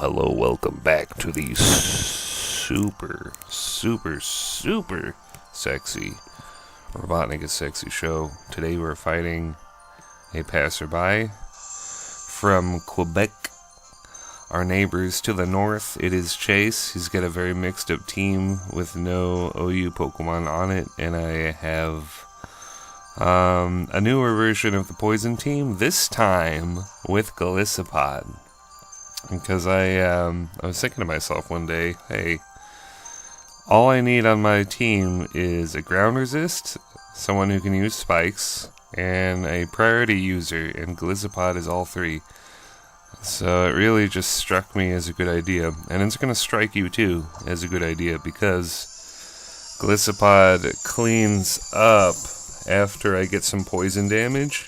hello, welcome back to the super sexy RobotnikIsSexy show. Today we're fighting a passerby from Quebec. Our neighbors to the north, it is Chase. He's got a very mixed up team with no OU Pokemon on it, and I have a newer version of the Poison team, this time with Golisopod. Because I was thinking to myself one day, hey, all I need on my team is a ground resist, someone who can use spikes, and a priority user, and Golisopod is all three. So it really just struck me as a good idea, and it's going to strike you too as a good idea, because Golisopod cleans up after I get some poison damage.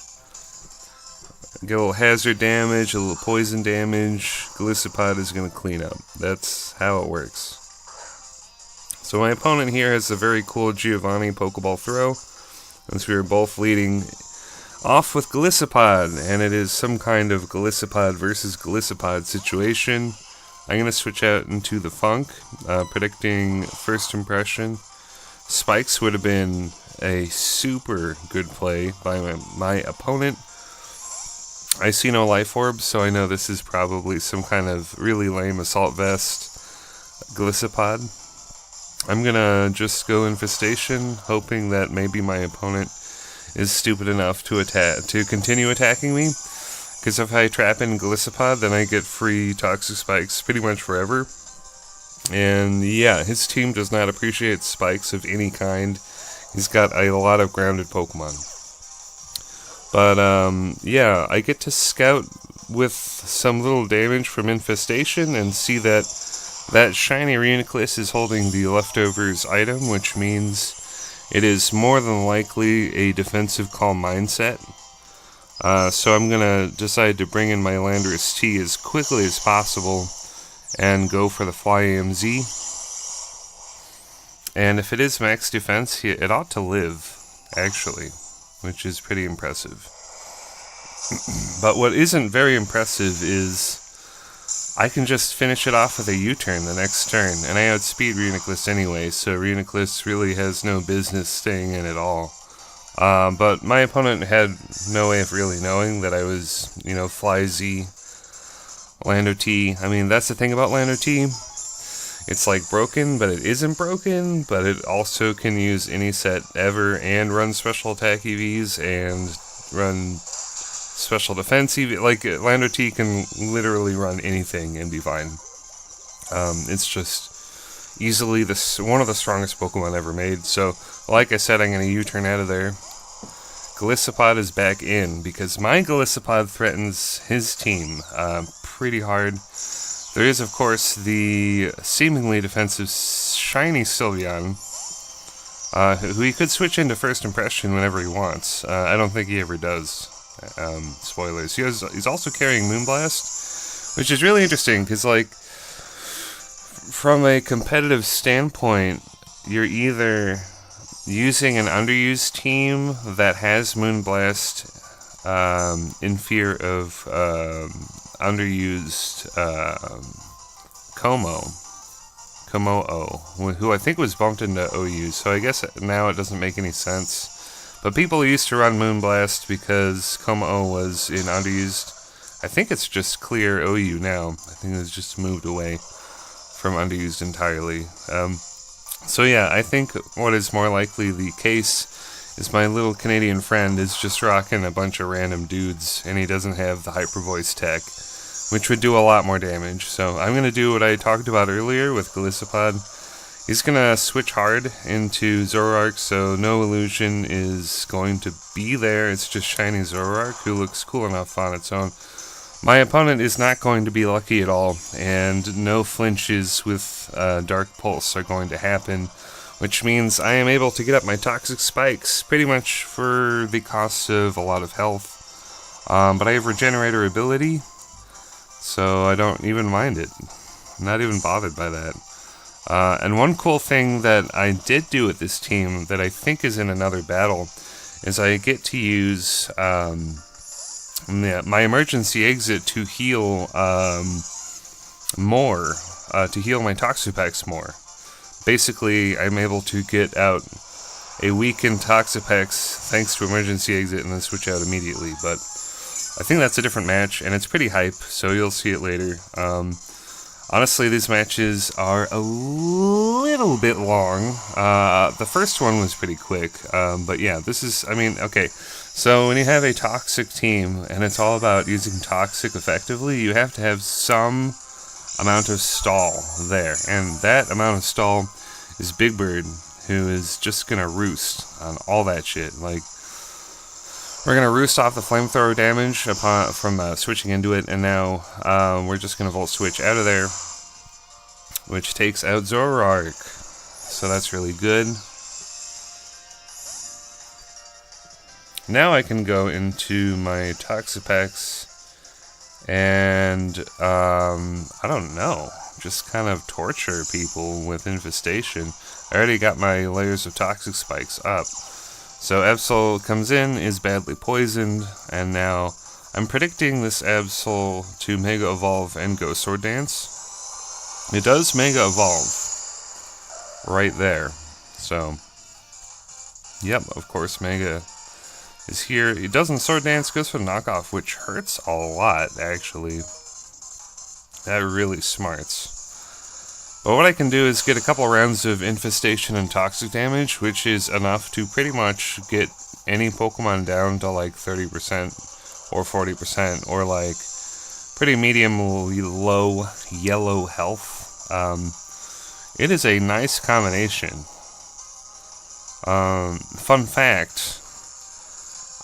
Get a little hazard damage, a little poison damage, Golisopod is going to clean up. That's how it works. So my opponent here has a very cool Giovanni Pokeball throw, since we were both leading off with Golisopod, and it is some kind of Golisopod versus Golisopod situation. I'm going to switch out into the Funk, predicting first impression. Spikes would have been a super good play by my opponent. I see no life orbs, so I know this is probably some kind of really lame Assault Vest Golisopod. I'm gonna just go Infestation, hoping that maybe my opponent is stupid enough to continue attacking me. Because if I trap in Golisopod, then I get free Toxic Spikes pretty much forever. And yeah, his team does not appreciate spikes of any kind. He's got a lot of grounded Pokemon. But, yeah, I get to scout with some little damage from Infestation and see that shiny Reuniclus is holding the leftovers item, which means it is more than likely a defensive calm mindset. So I'm gonna decide to bring in my Landorus T as quickly as possible and go for the Fly AMZ. And if it is max defense, it ought to live, actually, which is pretty impressive. But what isn't very impressive is I can just finish it off with a U-turn the next turn, and I outspeed Reuniclus anyway, so Reuniclus really has no business staying in at all. But my opponent had no way of really knowing that I was, Fly Z, Lando T. I mean, that's the thing about Lando T. It's like broken, but it isn't broken, but it also can use any set ever and run special attack EVs and run special defense EV. Like, Lando T can literally run anything and be fine. It's just easily one of the strongest Pokemon ever made. So, like I said, I'm going to U-turn out of there. Golisopod is back in, because my Golisopod threatens his team pretty hard. There is, of course, the seemingly defensive shiny Sylveon, who he could switch into first impression whenever he wants. I don't think he ever does. Spoilers. He's also carrying Moonblast, which is really interesting, because, like, from a competitive standpoint, you're either using an underused team that has Moonblast in fear of underused Komo-o, who I think was bumped into OU, so I guess now it doesn't make any sense. But people used to run Moonblast because Komo-o was in underused. I think it's just clear OU now. I think it's just moved away from underused entirely. So yeah, I think what is more likely the case is my little Canadian friend is just rocking a bunch of random dudes, and he doesn't have the Hyper Voice tech, which would do a lot more damage. So I'm going to do what I talked about earlier with Golisopod. He's going to switch hard into Zoroark, so no illusion is going to be there. It's just shiny Zoroark, who looks cool enough on its own. My opponent is not going to be lucky at all, and no flinches with Dark Pulse are going to happen, which means I am able to get up my Toxic Spikes pretty much for the cost of a lot of health. But I have Regenerator ability, so I don't even mind it. I'm not even bothered by that. And one cool thing that I did do with this team that I think is in another battle is I get to use my emergency exit to heal more, to heal my Toxapex more. Basically, I'm able to get out a weakened Toxapex thanks to emergency exit and then switch out immediately, but I think that's a different match, and it's pretty hype, so you'll see it later. Honestly, these matches are a little bit long. The first one was pretty quick, but yeah, this is, I mean, okay. So when you have a toxic team, and it's all about using toxic effectively, you have to have some amount of stall there. And that amount of stall is Big Bird, who is just going to roost on all that shit. Like, we're going to roost off the flamethrower damage from switching into it, and now we're just going to volt switch out of there, which takes out Zoroark. So that's really good. Now I can go into my Toxapex and, I don't know, just kind of torture people with Infestation. I already got my layers of Toxic Spikes up. So Absol comes in, is badly poisoned, and now I'm predicting this Absol to Mega Evolve and go Sword Dance. It does Mega Evolve right there. So, yep, of course Mega is here. It doesn't Sword Dance, goes for knockoff, which hurts a lot, actually. That really smarts. But what I can do is get a couple rounds of Infestation and Toxic damage, which is enough to pretty much get any Pokemon down to like 30% or 40%, or like pretty medium low yellow health. It is a nice combination. Fun fact,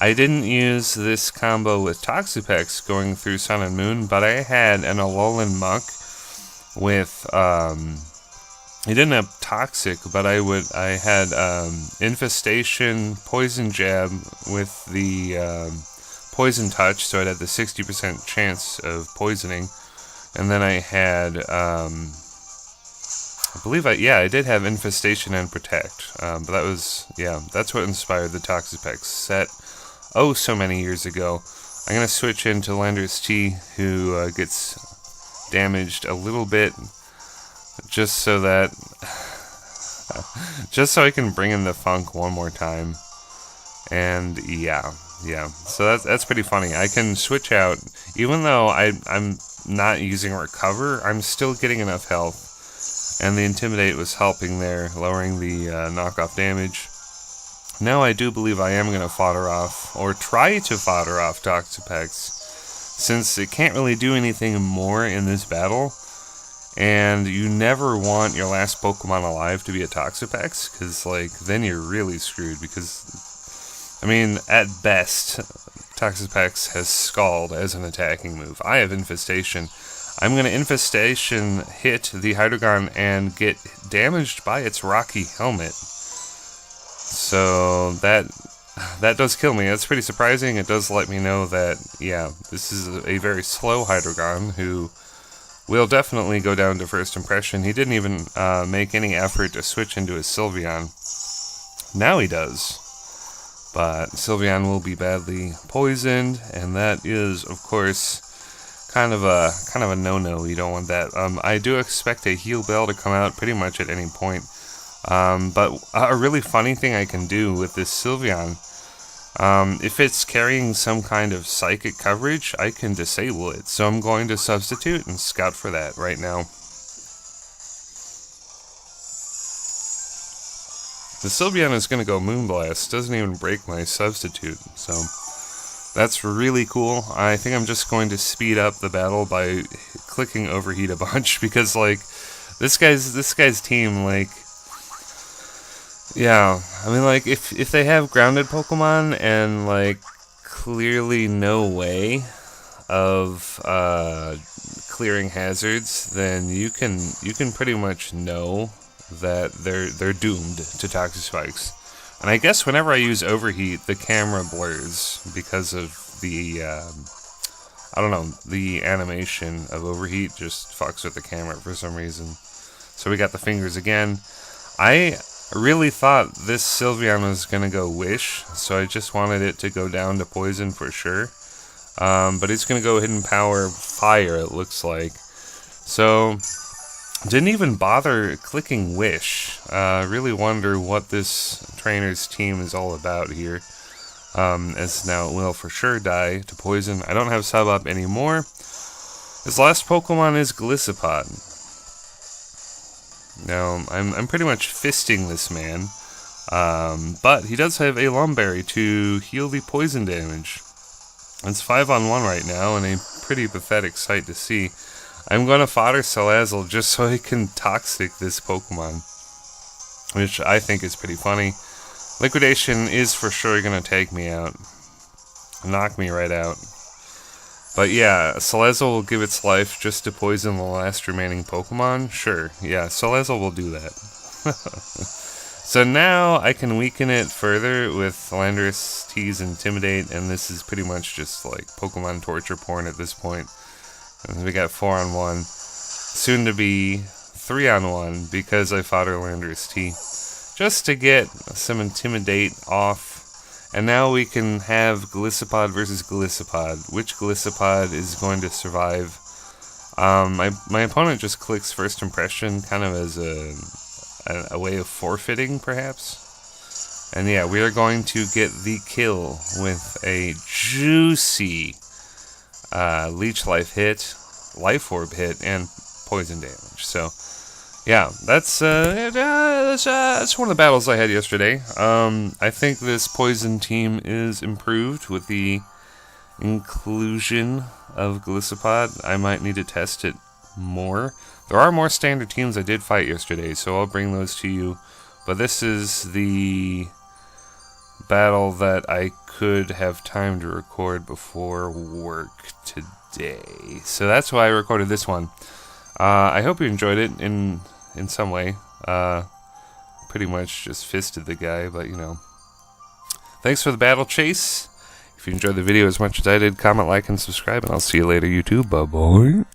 I didn't use this combo with Toxapex going through Sun and Moon, but I had an Alolan Muck with, it didn't have Toxic, but I had Infestation, Poison Jab with the Poison Touch, so it had the 60% chance of poisoning, and then I had, I did have Infestation and Protect, but that was, that's what inspired the Toxapex set, so many years ago. I'm going to switch into Landorus T, who gets damaged a little bit, just so I can bring in the Funk one more time. And so that's pretty funny. I can switch out, even though I'm not using Recover, I'm still getting enough health, and the Intimidate was helping there, lowering the knockoff damage. Now I do believe I am going to fodder off, or try to fodder off Toxapex, since it can't really do anything more in this battle, and you never want your last Pokemon alive to be a Toxapex, because, like, then you're really screwed, because, I mean, at best, Toxapex has Scald as an attacking move. I have Infestation. I'm going to Infestation hit the Hydreigon and get damaged by its rocky helmet. So that does kill me. That's pretty surprising. It does let me know that, this is a very slow Hydreigon who will definitely go down to first impression. He didn't even make any effort to switch into his Sylveon. Now he does. But Sylveon will be badly poisoned, and that is, of course, kind of a no-no. You don't want that. I do expect a Heal Bell to come out pretty much at any point. But a really funny thing I can do with this Sylveon, if it's carrying some kind of psychic coverage, I can disable it. So I'm going to substitute and scout for that right now. The Sylveon is going to go Moonblast, doesn't even break my substitute, so that's really cool. I think I'm just going to speed up the battle by clicking Overheat a bunch, because, like, this guy's team, like, I mean, like, if they have grounded Pokemon and, like, clearly no way of clearing hazards, then you can pretty much know that they're doomed to Toxic Spikes. And I guess whenever I use Overheat, the camera blurs because of the the animation of Overheat just fucks with the camera for some reason. So we got the fingers again. I really thought this Sylveon was going to go Wish, so I just wanted it to go down to Poison for sure. But it's going to go Hidden Power Fire, it looks like. So, didn't even bother clicking Wish. Really wonder what this trainer's team is all about here. As now it will for sure die to poison. I don't have sub up anymore. His last Pokemon is Golisopod. Now, I'm pretty much fisting this man. But he does have a Lumberry to heal the poison damage. It's 5-on-1 right now, and a pretty pathetic sight to see. I'm going to fodder Salazzle just so he can Toxic this Pokemon, which I think is pretty funny. Liquidation is for sure going to take me out. Knock me right out. But yeah, Salazzle will give its life just to poison the last remaining Pokemon? Sure, yeah, Salazzle will do that. So now I can weaken it further with Landorus T's Intimidate, and this is pretty much just like Pokemon torture porn at this point. And we got 4-on-1, soon to be 3-on-1 because I fodder Landorus T. Just to get some Intimidate off. And now we can have Golisopod versus Golisopod. Which Golisopod is going to survive? My opponent just clicks First Impression, kind of as a way of forfeiting, perhaps. And yeah, we are going to get the kill with a juicy Leech Life hit, Life Orb hit, and poison damage. So yeah, that's one of the battles I had yesterday. I think this poison team is improved with the inclusion of Golisopod. I might need to test it more. There are more standard teams I did fight yesterday, so I'll bring those to you. But this is the battle that I could have time to record before work today. So that's why I recorded this one. I hope you enjoyed it in some way. Pretty much just fisted the guy, but you know. Thanks for the battle chase. If you enjoyed the video as much as I did, comment, like, and subscribe, and I'll see you later, YouTube. Bye-bye.